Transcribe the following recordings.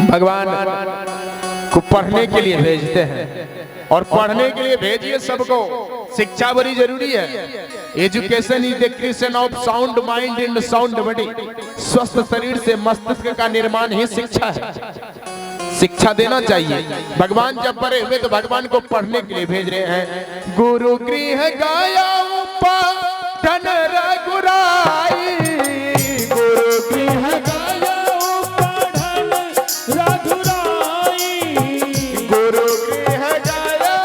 भगवान को पढ़ने के लिए भेजते हैं और पढ़ने के लिए भेजिए सबको। शिक्षा बड़ी जरूरी है। Education is the creation of sound mind and sound body. स्वस्थ शरीर से मस्तिष्क का निर्माण ही शिक्षा है। शिक्षा देना चाहिए। भगवान जब पढ़े हुए तो भगवान को पढ़ने के लिए भेज रहे हैं। गुरु गृह गाया पठन रघुराई, गुरु गृह गाया पठन रघुराई, गुरु गृह गाया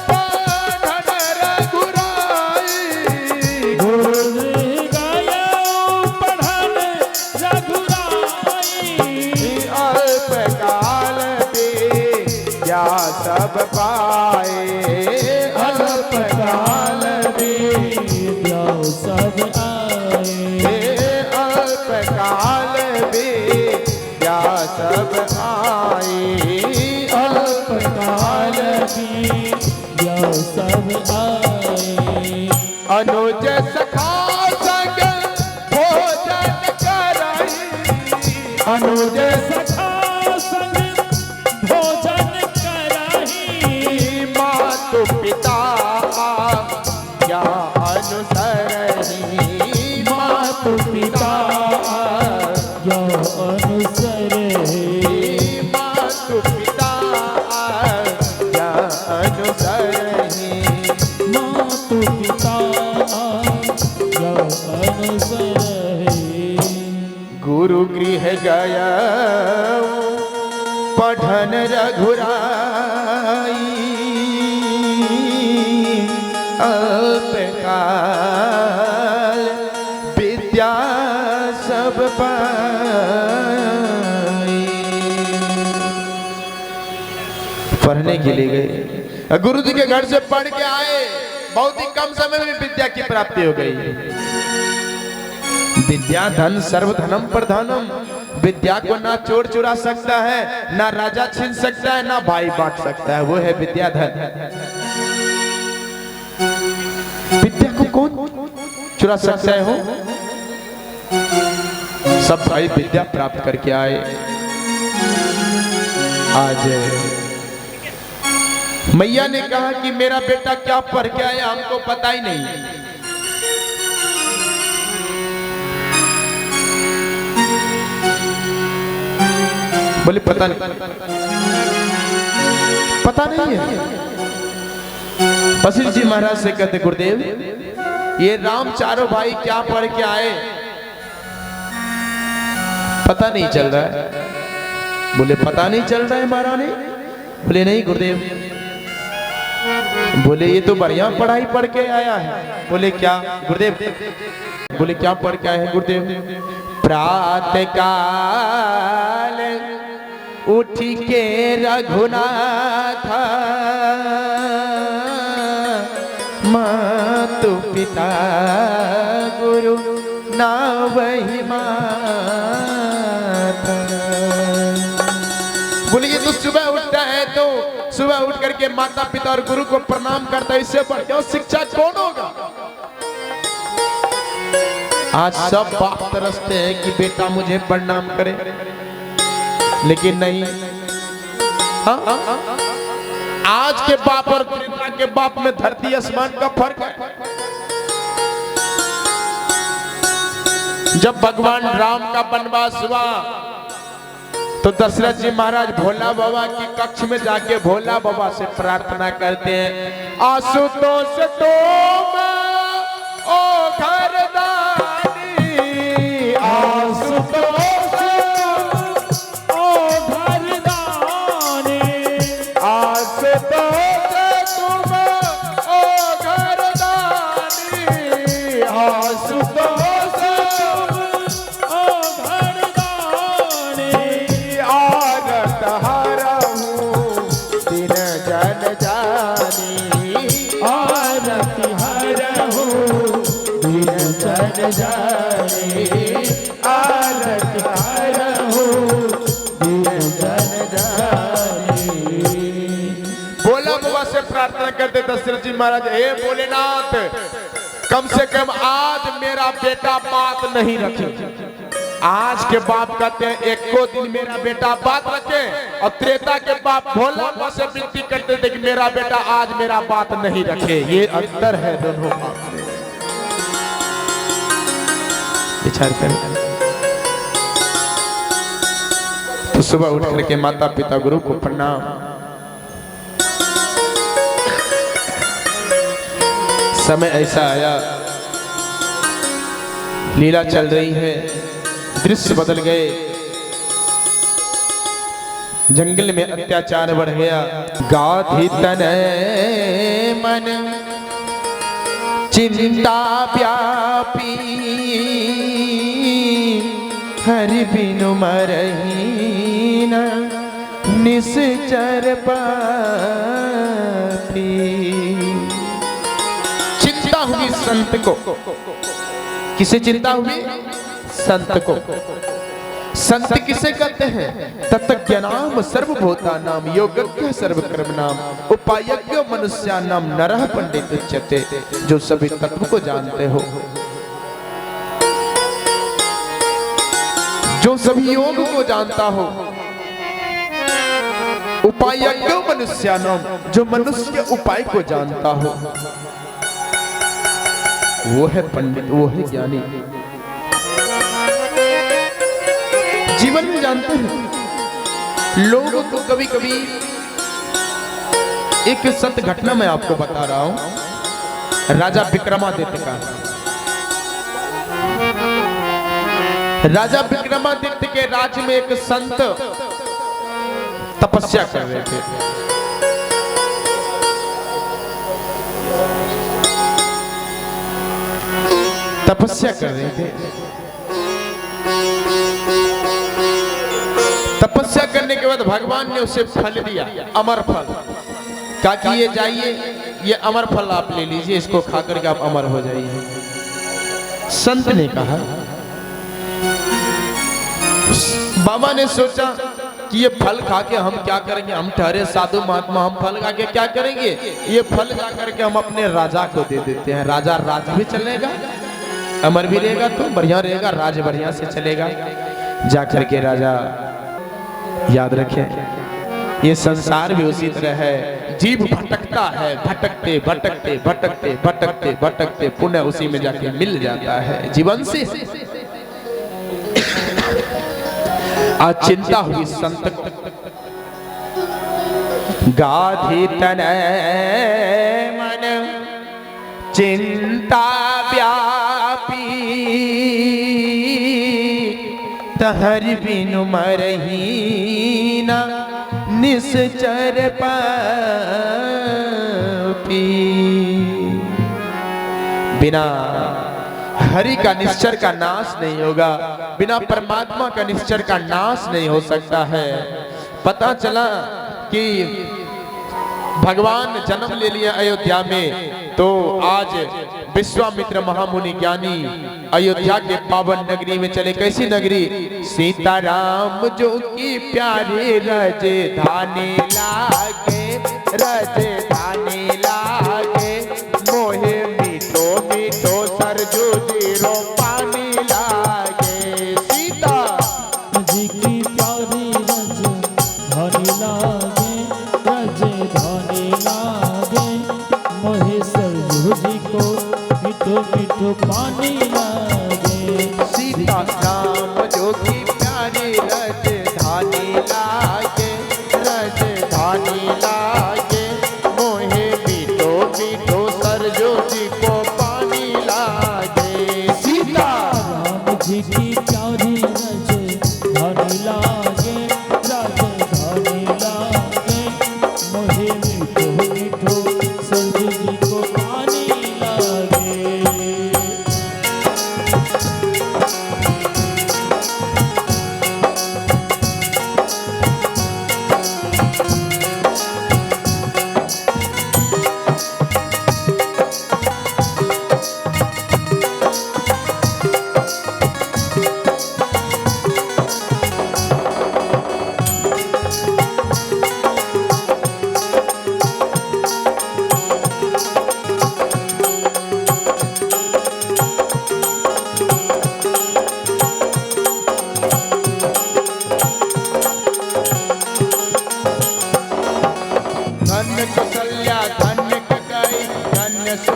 पठन रघुराई, गुरु गृह गाया पठन रघुराई। अल्पकाल विद्या सब पाए, अल्पकाल विद्या सब आए, अल्पकाल विद्या सब आए, अल्पकाल विद्या सब आए। अनुज सखा संग भोजन कराई, अनुज सखा संग भोजन कराई। मातु पिता क्या अनुसरही, मातु पिता क्या अनुसरही, मातु पिता क्या अनुसरही, मातु पिता क्या अनुसरही। गुरु गृह गया पठन रघुराई, अल्पकाल विद्या सब पाई। पढ़ने के लिए गए, गुरु जी के घर से पढ़ के आए। बहुत ही कम समय में विद्या की प्राप्ति हो गई। विद्या धन सर्वधनम प्रधानम। विद्या को ना चोर चुरा सकता है, ना राजा छीन सकता है, ना भाई बांट सकता है। वो है विद्या धन। विद्या को कौन चुरा सकता है? हो सब भाई विद्या प्राप्त करके आए। आज मैया ने कहा कि मेरा बेटा क्या पढ़ के आया हमको पता ही नहीं। बोले पता नहीं, पता नहीं है। वशिष्ठ जी महाराज से कहते गुरुदेव ये राम चारों भाई क्या पढ़ के आए पता नहीं चल रहा है। बोले पता नहीं चल रहा है महारानी? बोले नहीं गुरुदेव। बोले ये तो बढ़िया पढ़ाई पढ़ के आया है। बोले क्या गुरुदेव? बोले क्या पढ़ के आए हैं गुरुदेव? प्रातः काल उठ के रघुनाथ मातु पिता गुरु ना वही माता। बोलिए तो सुबह उठता है तो सुबह उठ करके माता पिता और गुरु को प्रणाम करता है। इससे बढ़ के शिक्षा कौन होगा? आज सब बाप तरसते हैं कि बेटा मुझे प्रणाम करे, लेकिन नहीं। आज के बाप और त्रेता के बाप में धरती आसमान का फर्क है। जब भगवान राम का वनवास हुआ तो दशरथ जी महाराज भोला बाबा की कक्ष में जाके भोला बाबा से प्रार्थना करते हैं, आशुतोष तुम ओ घरदानी, आशुतोष ओ घरदानी, आशुतोष तुम ओ घरदानी, आशुतोष ओ घरदानी। आरत हरहूँ दिन जन जानी, आरत हरहूँ दिन जन जानी, आरत हरहूँ दिन जन जानी। भोला बाबा से प्रार्थना करते दशरथ जी महाराज, हे भोलेनाथ कम से कम आज मेरा बेटा बात नहीं रखे। आज के बाप कहते हैं एको दिन मेरा बेटा बात रखे, और त्रेता के बाप भोला से विनती करते थे कि मेरा बेटा आज मेरा बात नहीं रखे। ये अंतर है दोनों बाप में। विचार करें। तो सुबह उठ करके माता पिता गुरु को प्रणाम। समय ऐसा आया, लीला चल रही है, दृश्य बदल गए, जंगल में अत्याचार बढ़ गया। गाधी तनय मन चिंता व्यापी, हरि बिनु मरही न निश्चर पापी। चिंता हुई संत को। किसे चिंता हुई? संत को। संत किसे कहते हैं? तत्ज्ञानाम सर्वभूतानाम योगज्ञ सर्वकर्म नाम उपायज्ञ मनुष्यानाम नरः पंडित उच्यते। जो सभी तत्व को जानते हो, जो सभी योग को जानता हो। उपायज्ञ मनुष्यानाम, जो मनुष्य उपाय को जानता हो, वो है पंडित, वो है ज्ञानी। जीवन में जानते हैं लोगों को कभी कभी एक सत्य घटना मैं आपको बता रहा हूं। राजा विक्रमादित्य का, राजा विक्रमादित्य के राज्य में एक संत तपस्या कर रहे थे। तपस्या कर रहे थे। तपस्या करने के बाद भगवान ने उसे फल दिया, अमर फल। कहा कि ये जाइए, ये अमर फल आप ले लीजिए, इसको खा करके आप अमर हो जाइए। संत ने कहा, बाबा ने सोचा कि ये फल खा के हम क्या करेंगे, हम ठहरे साधु महात्मा, हम फल खा के क्या करेंगे, ये फल जा करके हम अपने राजा को दे देते हैं। राजा राज भी चलेगा, अमर भी रहेगा, तो बढ़िया रहेगा, राज बढ़िया से चलेगा। जा करके राजा, याद रखें ये संसार भी उसी तरह है, जीव भटकता है, भटकते भटकते भटकते भटकते भटकते पुण्य उसी में जाके मिल जाता है जीवन से। आज चिंता हुई संत को। गाधी तनय मन चिंता व्यापी, हरि बिनु मरही न निश्चर पापी। बिना हरि का निश्चर का नाश नहीं होगा, बिना परमात्मा का निश्चर का नाश नहीं हो सकता है। पता चला कि भगवान जन्म ले लिया अयोध्या में, तो आज विश्वामित्र महामुनि ज्ञानी अयोध्या के पावन नगरी में चले। कैसी नगरी? सीताराम जो की प्यारे राजधानी लागे, राजधानी लागे, मोहे मीठो मीठो सरजू जीरो पानी लागे। सीता जी की प्यारी राजधानी लागे, राजधानी लागे, मोहे सरजू जी को मीठो मीठो पानी लागे। सीता राम जो की प्यारी राजधानी लागे, राजधानी लागे, मोहे मीठो मीठो सरजू जी को पानी लागे। सीता राम जी की प्यारी राजधानी लागे, राजधानी लागे, मोहे मीठो मीठो सरजू जी को पानी लागे।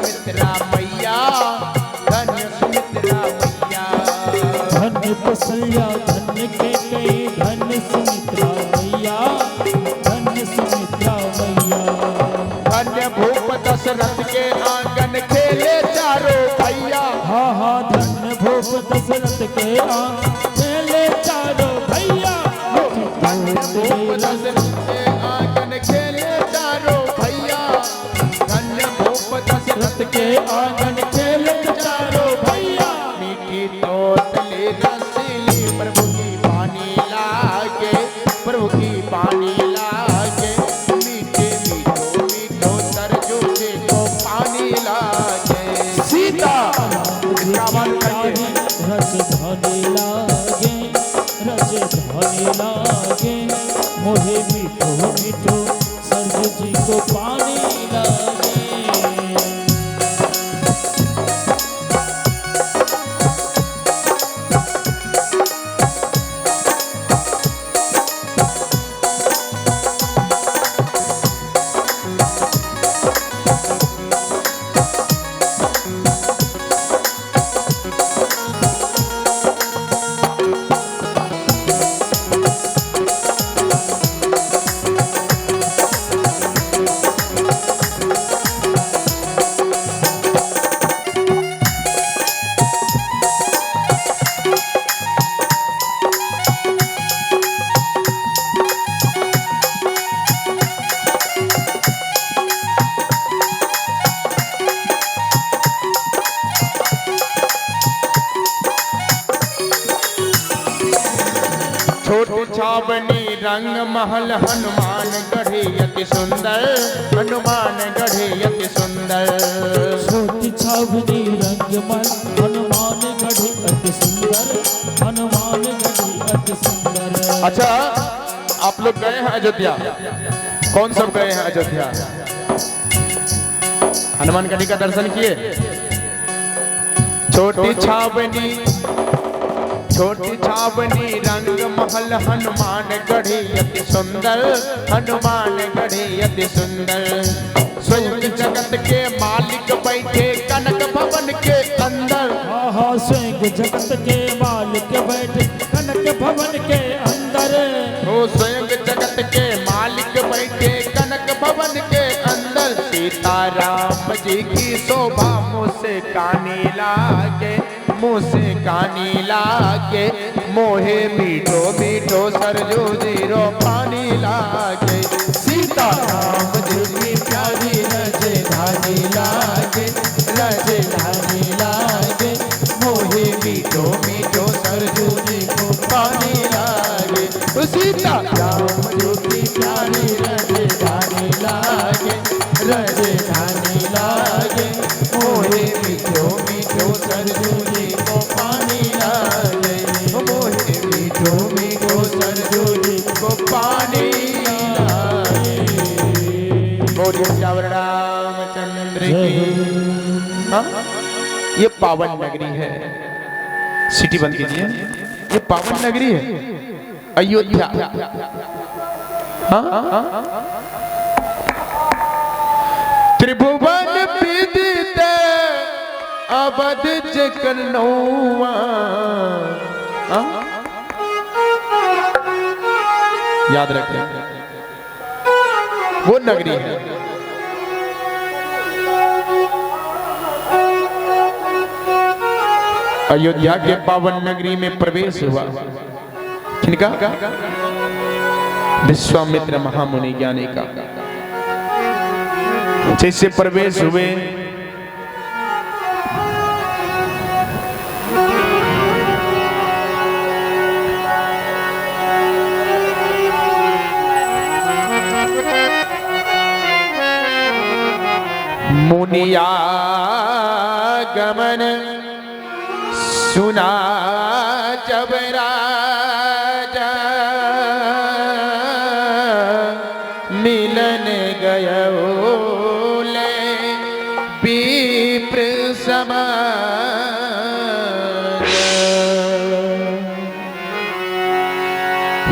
सुमित्रा मैया, धन्य सुमित्रा मैया। धन्य कौशल्या धन्य कैकेयी धन्य सुमित्रा मैया, धन्य सुमित्रा मैया। धन्य भूप दशरथ के आंगन खेले चारों भैया। हाँ हाँ धन्य भूप दशरथ के आंगन खेले चारों भैया। धन्य भूप दशरथ के आंगन खेले चारों भैया। धन्य भूप दशरथ के आंगन खेले चारों भैया। मीठी तोतले रसीली प्रभु की पानी लागे, प्रभु की पानी लागे। मीठे मीठो मीठो सरजू जी को पानी लागे। सीता रस धनी लागे, रस धनी लागे। मोहे मीठो मीठो सरजू जी को पानी लागे। छोटी छावनी रंग महल हनुमान गढ़े अति सुंदर, हनुमान गढ़े अति सुंदर। छोटी छावनी रंग महल हनुमान गढ़े अति सुंदर, हनुमान गढ़े अति सुंदर। अच्छा, आप लोग गए हैं अयोध्या? कौन सब गए हैं अयोध्या? हनुमान गढ़ी का दर्शन किए? छोटी छावनी, छोटी छावनी रंग महल हनुमान गढ़ी अति सुंदर, हनुमान गढ़ी अति सुंदर। स्वयं जगत के मालिक बैठे कनक भवन के अंदर। हाँ हाँ स्वयं जगत के मालिक बैठे कनक भवन के अंदर। ओ स्वयं जगत के मालिक बैठे कनक भवन के अंदर। सीताराम जी की शोभा मुँह से कानी लागे, मुँह से कानी लागे। मोहे मीठो मीठो सरजू जीरो पानी लागे। सीताराम जी की प्यारी राजधानी लागे, राजधानी लागे। मोहे मीठो मीठो सरजू जी को पानी लागे। सीताराम जी की प्यारी राजधानी लागे, राजधानी लागे। मोहे मीठो मीठो सरजू जी को पानी लागे। मोहे मीठो मीठो सरजू जी को पानी लागे। बोलिए श्यावर रामचंद्र की। हाँ? ये पावन नगरी है। सिटी बंद कीजिए। ये पावन नगरी है अयोध्या। हाँ? त्रिभुवन विदित अवध जकर नौवा। याद रखें, वो नगरी है। अयोध्या के पावन नगरी में प्रवेश हुआ किनका? विश्वामित्र महामुनि ज्ञानी का। जैसे प्रवेश हुए मुनिया गमन सुना जब राजा मिलन गयो ले विप्र समाज।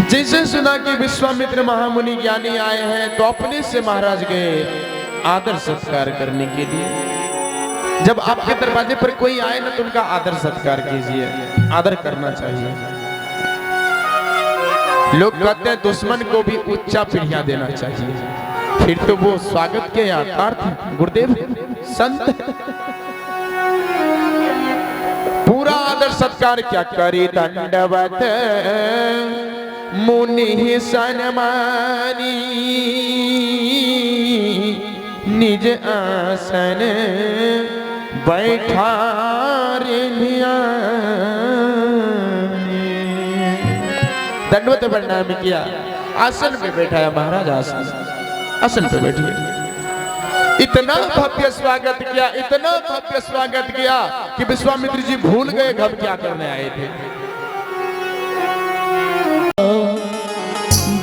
जिसे सुना कि विश्वामित्र महामुनि ज्ञानी आए हैं तो अपने से महाराज गए आदर सत्कार करने के लिए। जब आपके दरवाजे पर कोई आए ना तो उनका आदर सत्कार कीजिए, आदर करना चाहिए। लोग कहते हैं दुश्मन को भी उच्चा पीढ़िया देना चाहिए, फिर तो वो स्वागत के याथार्थ गुरुदेव संत। पूरा आदर सत्कार क्या करी दंडवत मुनि सन्मानी निज आसन बैठा दंडवत प्रणाम किया, आसन पे बैठाया महाराज, आसन पे बैठिए। इतना भव्य स्वागत किया, इतना भव्य स्वागत किया कि विश्वामित्र जी भूल गए घर क्या करने आए थे।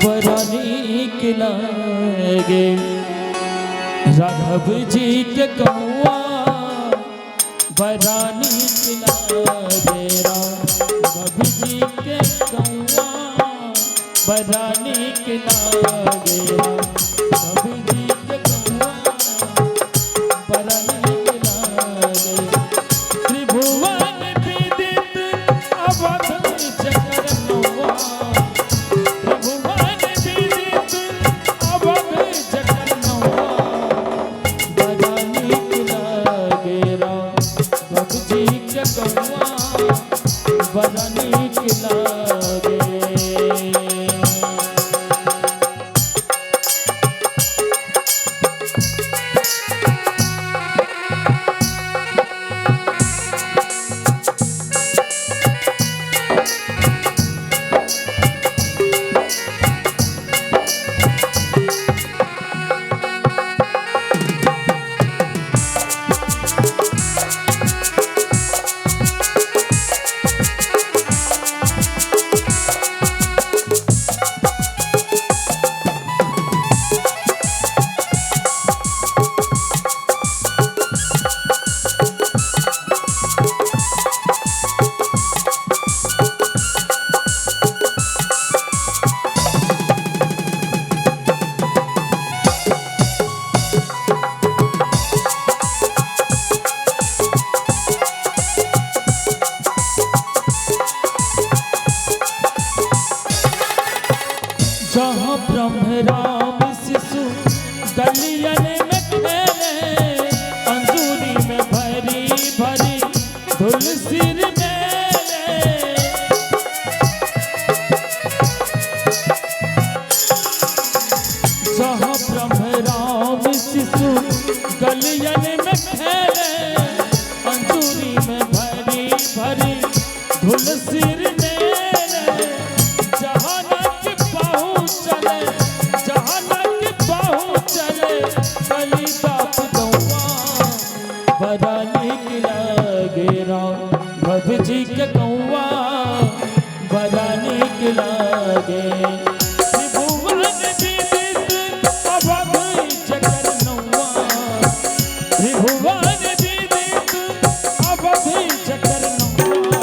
बरानी के लागे राघव जी के कौआ, बरानी के लागे राघव जी के कौआ, बरानी के लागे राघव जी के कौआ, बरानी के लागे त्रिभुवन विदित अवध चक्र नौआ, त्रिभुवन विदित अवध चक्र नौआ, बरानी के लागे राघव जी के कौआ, बरानी के लागे। जहाँ ब्रह्म राम शिशु गलियन में खेले, अंजूरी में भरी भरी धुल सिर मेले, जहाँ ब्रह्म राम शिशु गलियन में खेले, अंजूरी में भरी भरी धुल सिर मेले, जहाँ बरानी के लागे राघव जी के कौआ, बरानी के लागे त्रिभुवन विदित अवध चक्र नौआ, त्रिभुवन विदित अवध चक्र नौआ,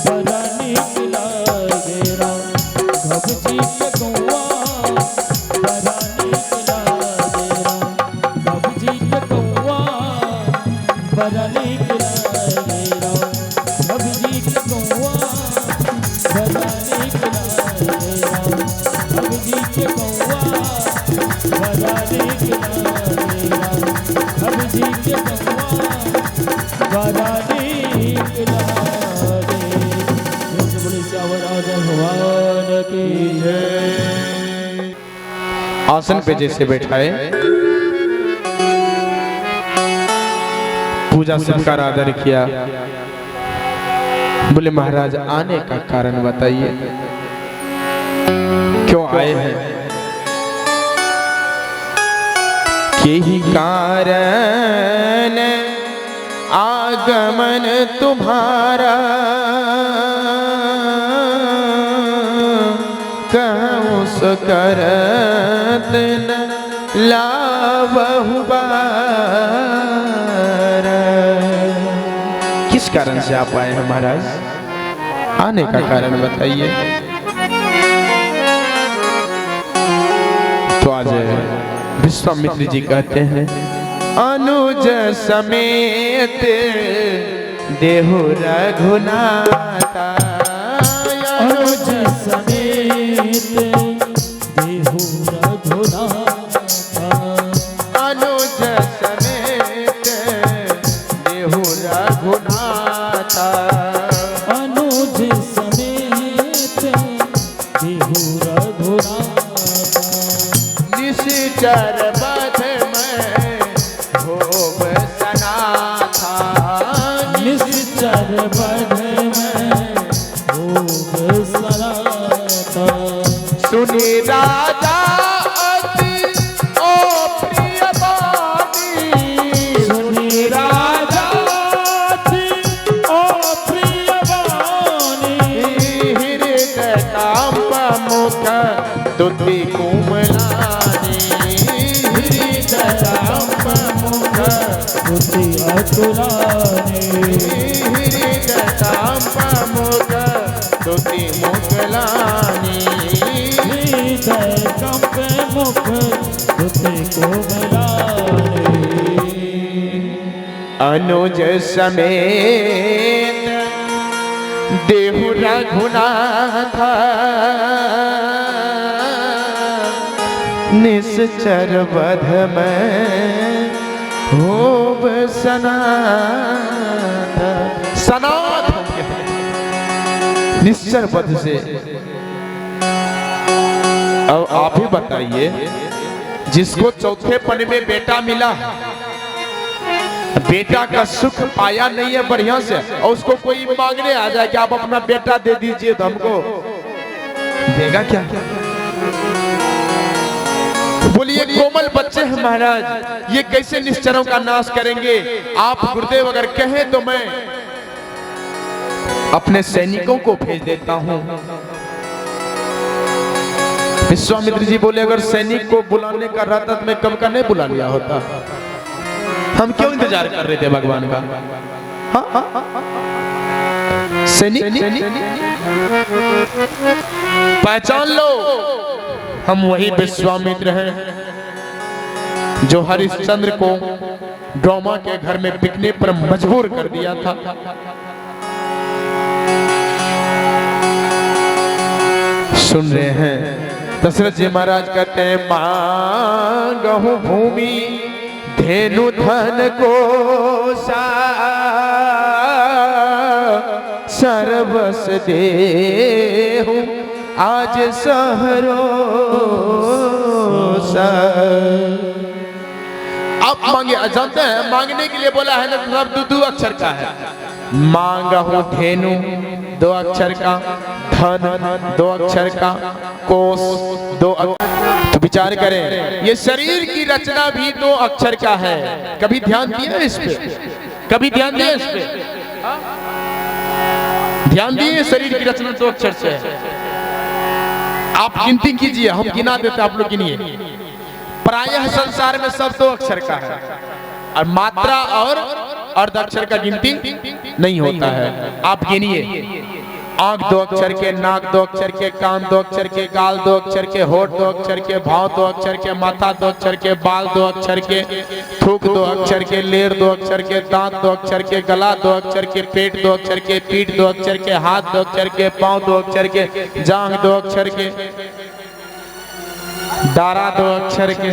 बरानी के लागे राघव जी के कौआ, बरानी के लागे राघव जी के कौआ, बरानी के लागे राघव जी के कौआ, बरानी के लागे राघव जी के कौआ, बरानी के लागे राघव जी के कौआ, बरानी के लागे। बोले श्यावर राजा भगवान की जय। आसन पे जैसे बैठाए, पूजा सत्कार आदर किया। बोले महाराज आने का कारण बताइए, क्यों आए हैं? यही कारण आगमन तुम्हारा, कहूँ सो करत न लावहु बार। किस कारण से आप आए हैं महाराज? आने का कारण बताइए। तो आज विश्वामित्र जी कहते हैं अनुज समेत देहु रघुनाथा। अनुज समेत देहु रघुनाथा। अनुज समेत देहु रघुनाथा। अनुज समेत देहु रघुनाथा। निश्चर बध में भोग सनाथा। निश्चर बध में भोग सनाथा। सुनी राजा अति ओ प्रिय बानी। सुनी राजा अति ओ प्रिय बानी। हृदय कांप मुख तुति कोमलानी। हृदय कांप मुख तुति अतुलानी। हृदय कांप मुख तुति मोकलानी। हृदय कंप मुख तुति कोमलानी। अनुज समेत देहु रघुनाथा। निश्चर बध में होब सनाथ। सनाथ हो गया निश्चर बध से। अब आप ही बताइए, जिसको चौथे पन में बेटा मिला, बेटा का सुख पाया नहीं है बढ़िया से, और उसको कोई मांगने आ जाए कि आप अपना बेटा दे दीजिए तो हमको देगा क्या? बोलिए कोमल बच्चे हैं महाराज, ये कैसे निश्चरों का नाश करेंगे? आप गुरुदेव अगर कहें तो मैं अपने सैनिकों को भेज देता हूं। विश्वामित्र जी बोले अगर सैनिक को बुलाने का रहता तो मैं कब का नहीं बुला लिया होता। हम क्यों इंतजार कर रहे थे भगवान का? सैनिक पहचान लो, हम वही विश्वामित्र हैं जो हरिश्चंद्र को ड्रामा के घर में बिकने पर मजबूर कर दिया था। सुन रहे हैं दशरथ जी महाराज कहते हैं मांगहु भूमि धेनु धन को सर्वस देहु आज सहरो। आप मांगे, जानते हैं मांगने के लिए बोला है ना, सब दो अक्षर का है। मांगहु धेनु 2 अक्षर का, धन 2 अक्षर का, कोस 2 अक्षर। तो विचार करें, ये शरीर की रचना भी 2 अक्षर का है। कभी ध्यान दिया इस पे? कभी ध्यान दिया इस पे? ध्यान दिए शरीर की रचना 2 अक्षर से है। आप गिनती कीजिए, हम गिना देते, आप लोग गिनिए। प्रायः संसार में सब 2 अक्षर का है, और मात्रा और अर्ध अक्षर का गिनती नहीं होता है। आप गिनिए, आंख 2 अक्षर के, नाक 2 अक्षर के, कान 2 अक्षर के, गाल 2 अक्षर के, होठ 2 अक्षर के, भाव 2 अक्षर के, माथा 2 अक्षर के, बाल 2 अक्षर के, थूक 2 अक्षर के, लेर 2 अक्षर के, दांत 2 अक्षर के, गला 2 अक्षर के, पेट 2 अक्षर के, पीठ 2 अक्षर के, हाथ 2 अक्षर के, पांव 2 अक्षर के, जांघ 2 अक्षर के, दारा 2 अक्षर के।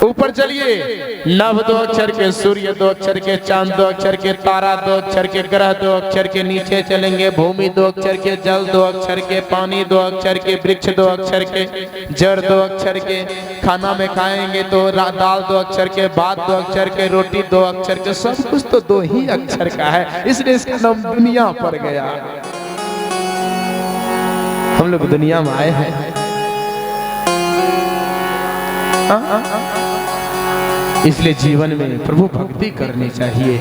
ऊपर चलिए, नभ 2 अक्षर के, सूर्य 2 अक्षर के, चांद 2 अक्षर के, तारा 2 अक्षर के, ग्रह 2 अक्षर के। नीचे चलेंगे, भूमि 2 अक्षर के, जल 2 अक्षर के, पानी 2 अक्षर के, वृक्ष 2 अक्षर के, जड़ 2 अक्षर के। खाना में खाएंगे तो दाल 2 अक्षर के, भात 2 अक्षर के, रोटी 2 अक्षर के। सब कुछ तो 2 ही अक्षर का है, इसलिए इसका नाम दुनिया पड़ गया। हम लोग दुनिया में आए हैं, इसलिए जीवन में प्रभु भक्ति करनी चाहिए।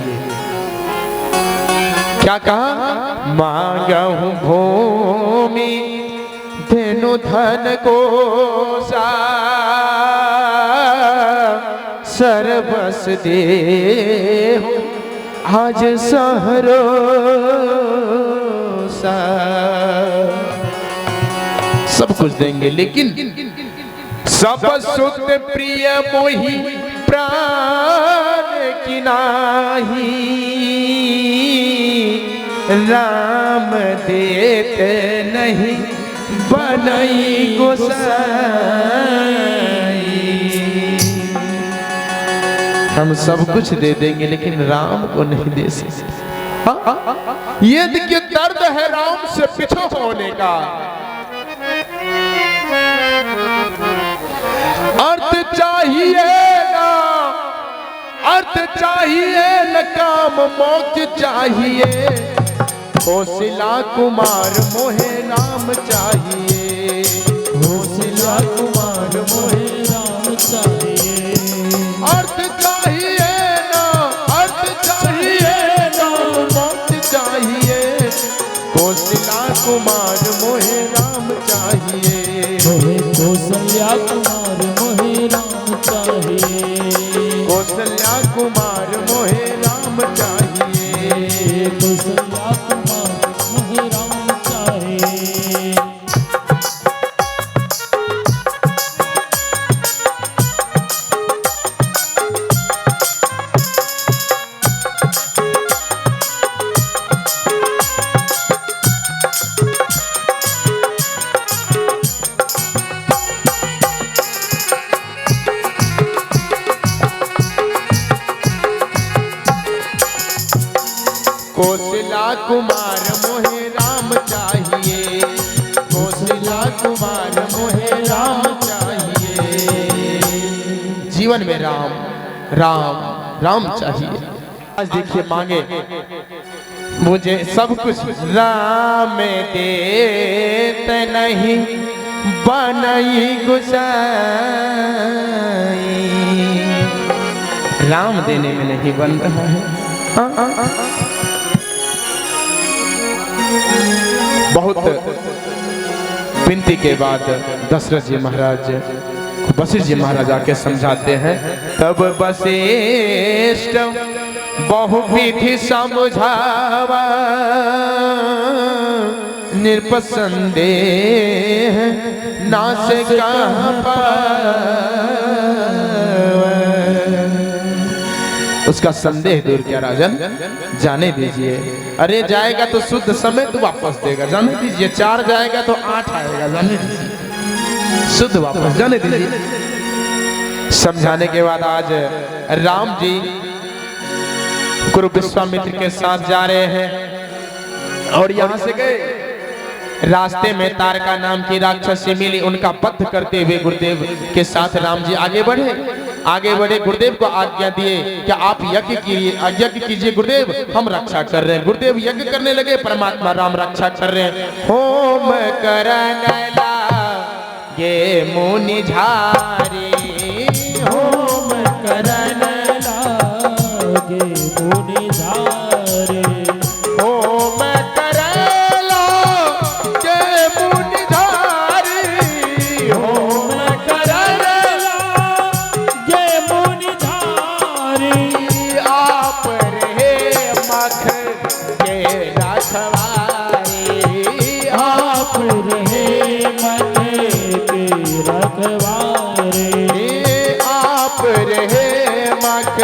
क्या कहा? मांगहु भूमि धेनु धन को सर्वस देहु आज सहरो। सब कुछ देंगे, लेकिन सब सुत प्रिय मोहि प्राण की नाही, राम देत नहीं बनई गोसाई। हम सब कुछ दे देंगे लेकिन राम को नहीं दे सकते। ये देखिए दर्द है राम से पिछड़ होने का। अर्थ चाहिए ना, अर्थ चाहिए न काम मोक्ष चाहिए, कौशल्या कुमार मोहे राम चाहिए, कौशल्या कुमार मोहे राम चाहिए। अर्थ चाहिए ना, अर्थ चाहिए ना, मोक्ष चाहिए, कौशल्या कुमार मोहे राम चाहिए, मोहे कौशल्या कुमार मोहे राम चाहिए, कौशल्या कुमार मोहे राम चाहिए, कौशल्या कुमार मोहे राम चाहिए। कौशल्या कुमार मोहे राम चाहिए, कौशल्या कुमार मोहे राम चाहिए। जीवन में राम राम राम चाहिए। आज देखिए मांगे मुझे सब कुछ, राम देत नहीं बनई गोसाई। राम देने में नहीं बन रहा है। बहुत विनती के बाद दशरथ जी महाराज वशिष्ठ जी महाराज आके समझाते हैं। तब वशिष्ठ बहुविधि समझावा, निरपसंदेह नाश कहाँ पावा। उसका संदेह दूर किया राजन, जाने दीजिए। अरे जाएगा तो शुद्ध समय तो वापस देगा, जाने दीजिए। 4 जाएगा तो 8 आएगा, जाने दीजिए। शुद्ध वापस, जाने दीजिए। समझाने के बाद आज राम जी गुरु विश्वामित्र के साथ जा रहे हैं और यहाँ से गए। रास्ते में तारका नाम की राक्षसी मिली, उनका वध करते हुए गुरुदेव के साथ राम जी आगे बढ़े। आगे बढ़े, गुरुदेव को आज्ञा दिए कि आप यज्ञ कीजिए गुरुदेव, हम रक्षा कर रहे हैं। गुरुदेव यज्ञ करने लगे, परमात्मा राम रक्षा कर रहे हैं। होम करने लगे मुनि झारी, होम करने लागे मुनि झारे, होम करे लागे मुनि झारी, होम करने लागे मुनि झारे। आप रहे मख के रखवारी, आप रहे मन के रखवारे, आप रहे मख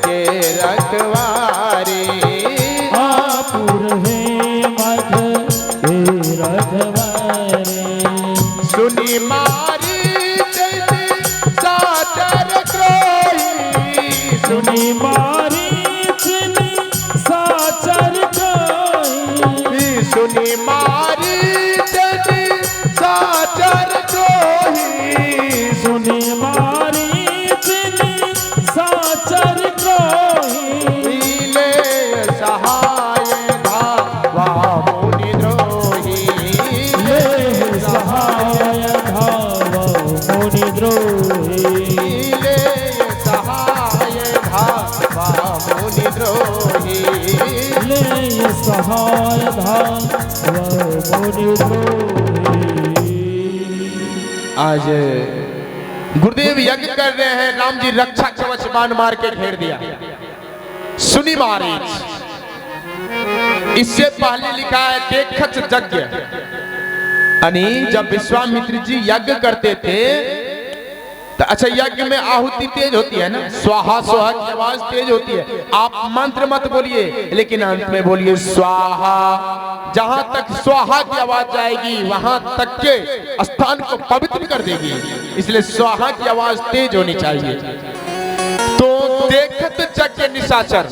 के रखवारी, आप रहे मख के रखवारे। सुनी मारी चली साचर क्रोही, सुनी मारी चिनी साचर कोई, सुनी मारी चली साचर क्रोही, सुनी मारी चिनी साचर कोई। ले सहाय धावा मुनि द्रोही, ले सहाय धावा मुनि द्रोही, ले सहाय धावा मुनि द्रोही। ले सहाय धावा मुनि द्रोही। आज गुरुदेव यज्ञ कर रहे हैं, राम जी रक्षा कवच बाण मार के घेर दिया। सुनी मारीच, इससे पहले लिखा है देखत यज्ञ। यानी जब विश्वामित्र जी यज्ञ करते थे तो अच्छा, यज्ञ में आहुति तेज होती है ना, स्वाहा स्वाहा की आवाज तेज होती है। आप मंत्र मत बोलिए, लेकिन अंत में बोलिए स्वाहा। जहां तक स्वाहा की आवाज जाएगी वहां तक के स्थान को पवित्र कर देगी, इसलिए स्वाहा की आवाज तेज होनी चाहिए। तो देखत यज्ञ निशाचर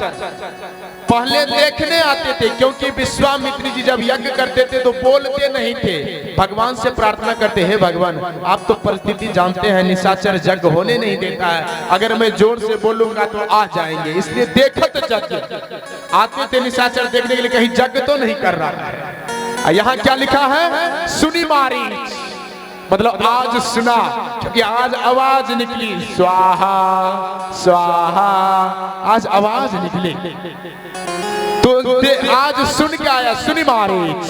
पहले देखने आते थे, क्योंकि विश्वामित्र जी जब यज्ञ करते थे तो बोलते नहीं थे, भगवान से प्रार्थना करते हैं, भगवान आप तो परिस्थिति जानते हैं, निशाचर यज्ञ होने नहीं देता है, अगर मैं जोर से बोलूंगा तो आ जाएंगे, इसलिए देखत यज्ञ आते थे निशाचर देखने के लिए कहीं यज्ञ तो नहीं कर रहा है। यहाँ क्या लिखा है, सुनी मारीच, मतलब आज सुना, क्योंकि आज आवाज निकली स्वाहा स्वाहा, आज आवाज निकली। तो आज सुन के आया सुनी मारीच।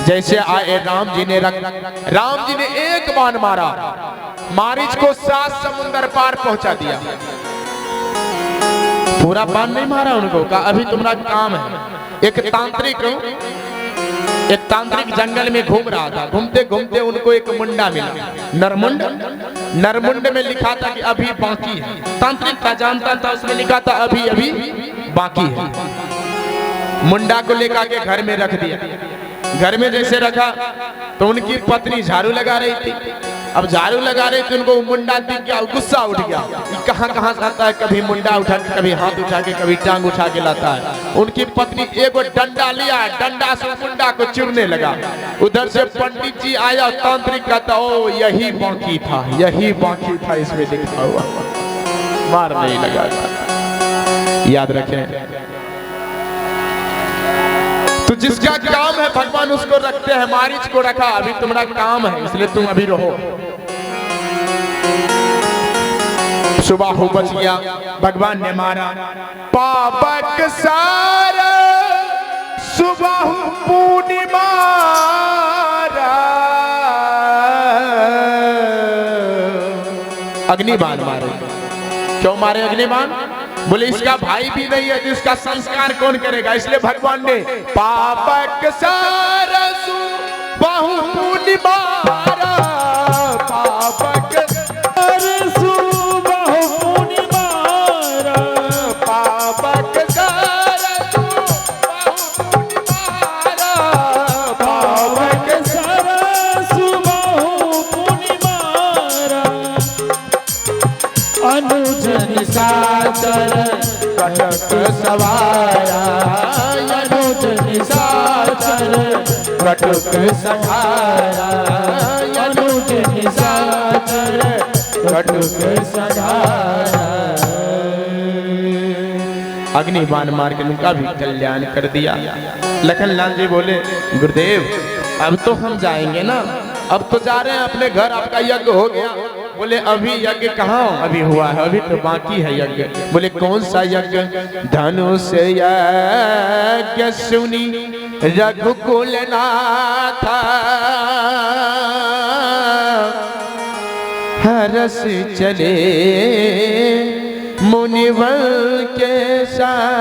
जैसे आए राम जी ने एक बाण मारा, मारीच को 7 समुंदर पार पहुंचा दिया। पूरा बाण नहीं मारा उनको, कहा अभी तुम्हारा काम है। एक तांत्रिक जंगल में घूम रहा था, घूमते घूमते उनको एक मुंडा मिला, नरमुंड में लिखा था कि अभी बाकी है। तांत्रिक था, जानता था, उसमें लिखा था अभी अभी बाकी है। मुंडा को लेकर के घर में रख दिया। घर में जैसे रखा तो उनकी पत्नी झाड़ू लगा रही थी। अब झाड़ू लगा रही थी, उनको मुंडा दिख गया, गुस्सा उठ गया। कहाँ से आता है, कभी मुंडा उठा के, कभी हाथ उठा के, कभी टांग उठा के लाता है। उनकी पत्नी एक डंडा लिया, डंडा से मुंडा को चुरने लगा। उधर से पंडित जी आया, तांत्रिक कहता ओ यही बाकी था, यही बाकी था, इसमें लिखा हुआ, मार नहीं लगा। याद रखें, तो जिसका काम है भगवान उसको रखते हैं। मारीच को रखा, अभी तुम्हारा काम है, इसलिए तुम अभी रहो। सुबाहु बच गया, भगवान ने मारा, पापक सारा सुबाहु पूनी मारा। अग्निबाण मारे। क्यों मारे अग्निबाण? बोले इसका भाई भी नहीं है, जिसका संस्कार कौन करेगा, इसलिए भगवान ने पापक सारसु बहुपुनि मारा, पापक सारसु बहुपुनि मारा, पापक सारसु बहुपुनि मारा, पापक सारसु बहुपुनि मारा। अनुज निशाचर कटक सवारा, अनुज निशाचर कटक सवारा, अनुज निशाचर कटक सवारा। अग्निबाण मार के उनका भी कल्याण कर दिया। लखनलाल जी बोले गुरुदेव अब तो हम जाएंगे ना, अब तो जा रहे हैं अपने घर, आपका यज्ञ हो गया। बोले अभी यज्ञ कहाँ अभी हुआ है, अभी तो बाकी है यज्ञ। बोले कौन सा यज्ञ? धनुष यज्ञ सुनी रघुकुल नाथ, हरस चले मुनिवर के साथ।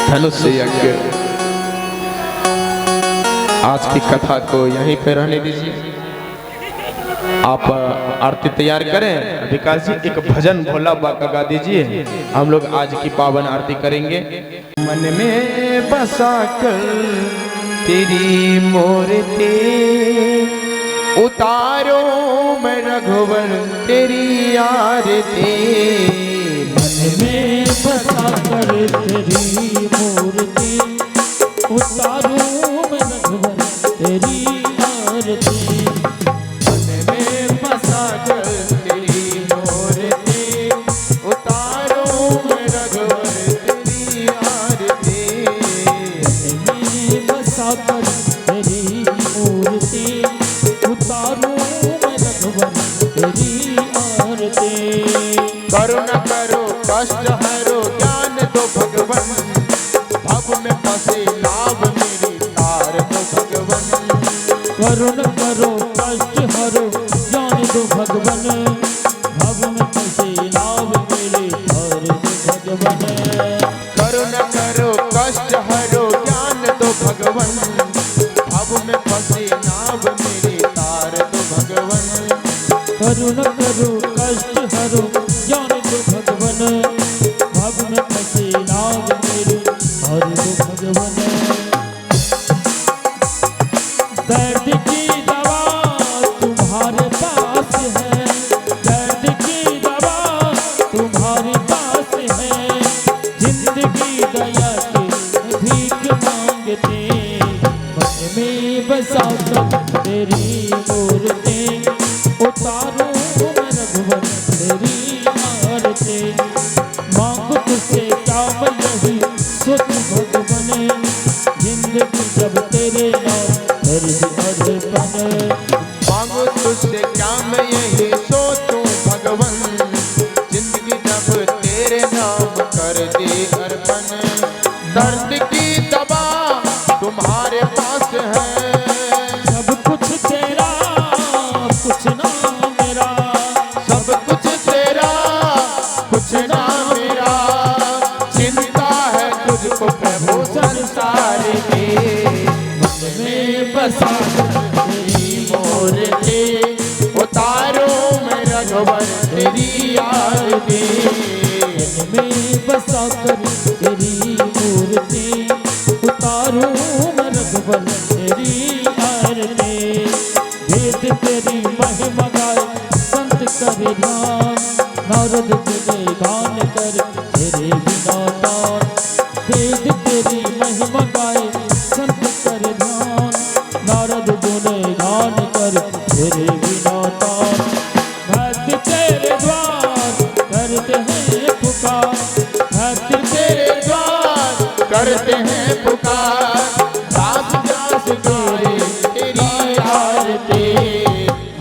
धनुष यज्ञ। आज की कथा को यहीं पे रहने दीजिए, आप आरती तैयार करें। विकास जी एक भजन भोला बाबा का गा दीजिए, हम लोग आज की पावन आरती करेंगे। मन में बसा कर तेरी मूर्ति उतारो मैं रघुवर तेरी आरती। मन में बसा कर तेरी मूर्ति उतारो मैं रघुवर तेरी आरती। मन में बसा कर तेरी मूर्ति उतारो मैं रघुवर तेरी आरती। मन में बसा कर तेरी मूर्ति उतारो मैं रघुवर तेरी आरती। करुणा करो कष्ट हरो ज्ञान दो भगवन, भव में फंसे लाभ मेरी तार दो भगवन। करुण करो कष्ट हरो ज्ञान दो भगवन, भव में फंसे लाभ मेरे तार दो भगवन। करुणा करो कष्ट हरो ज्ञान दो भगवन, भव में फंसे करुण करो कष्ट हरो ज्ञान दो भगवन भव में फंसे लाभ मेरे हर दो भगवन दर्द की दवा तुम्हारे पास है दर्द की दवा तुम्हारे पास है जिंदगी दया के भीख मांगते मन में बसा कर तेरी मूर्ति उतारो मैं रघुवर तेरी आरती मांगो तुझसे क्या मैं यही सोच भगवन जिंदगी जब तेरे नाम कर दी अर्पण मांगो तुझसे क्या मैं यही सोचूं भगवन जिंदगी जब तेरे नाम कर दी अर्पण दर्द की दवा तुम्हारे पास है सब कुछ तेरा कुछ ना मेरा सब कुछ तेरा कुछ ना मेरा चिंता है तुझको प्रभु संसार की मन में बसा तेरी मूर्ति उतारो मैं रघुवर तेरी आरती मन में बसा कर तेरी मूर्ति उतारो मैं रघुवर तेरी आरती वेद तेरी महिमा गाए संत करे ध्यान नारद तुझे गान कर तेरे बिना तान वेद तेरी महिमा गाए संत करे ध्यान नारद तुझे गान कर तेरे बिना तान भक्त तेरे द्वार करते हैं पुकार भक्त तेरे द्वार करते हैं पुकार दास दास गाए तेरी आरती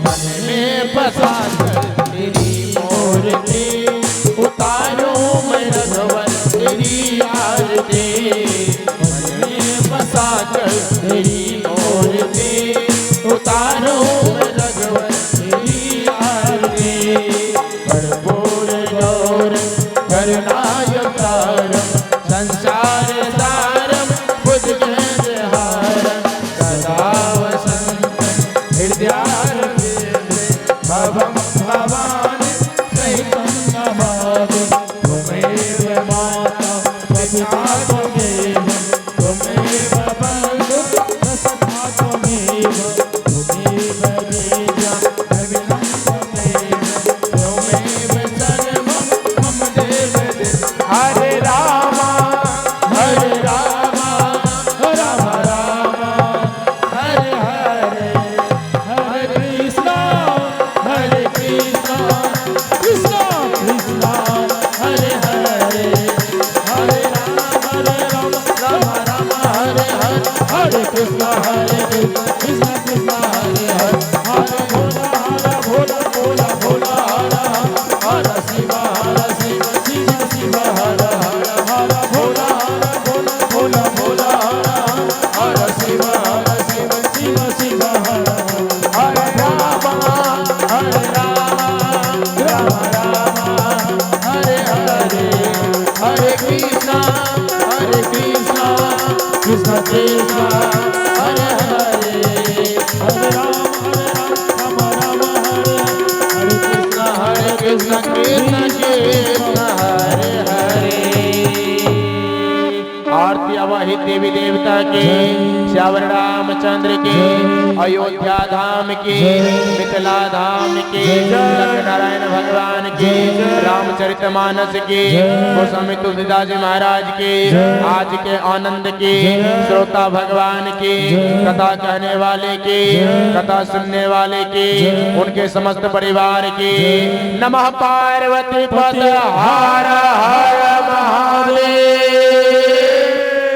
मन में बसा कर तेरी मूर्ति उतारो मैं रघुवर तेरी आरती मन में बसा कर तेरी मूर्ति उतारो मैं रघुवर तेरी आरती कर्पूर गौर करुणावतारम संसार सारम भुजगेन्द्रहारम सदा वसन्तं हृदयारविन्दे भवं भवानि सहितं नमामि त्वमेव माता पिता त्वमेव त्वमेव बन्धुः सखा त्वमेव त्वमेव देवा भगिनं त्वमेव त्वमेव सर्वं मम देव हरे रामा राम राम हरे हरे हरे कृष्णा कृष्णा कृष्णा हरे हरे हरे राम राम हरे हरे हरे कृष्णा कृष्णा कृष्णा हरे हरे हरे भोला भोला भोला हरे शिवा शिव शिव हरे हरे भोला भोला भोला हरे शिवा शिव शिव हरे हरे राम हरे हरे हरे कृष्णा कृष्णा कृष्णा हरे हरे हरे राम राम हरे कृष्णा कृष्ण कृष्ण हरे हरे आरती अवहित देवी देवता के श्यावर रामचंद्र के अयोध्या धाम के मिथिला धाम के लक्ष्मी नारायण भगवान के रामचरितमानस के गोस्वामी तुलसीदास जी महाराज के आज के आनंद के श्रोता भगवान के कथा कहने वाले के कथा सुनने वाले के उनके समस्त परिवार के नमः पार्वती पत हर हर महादेव।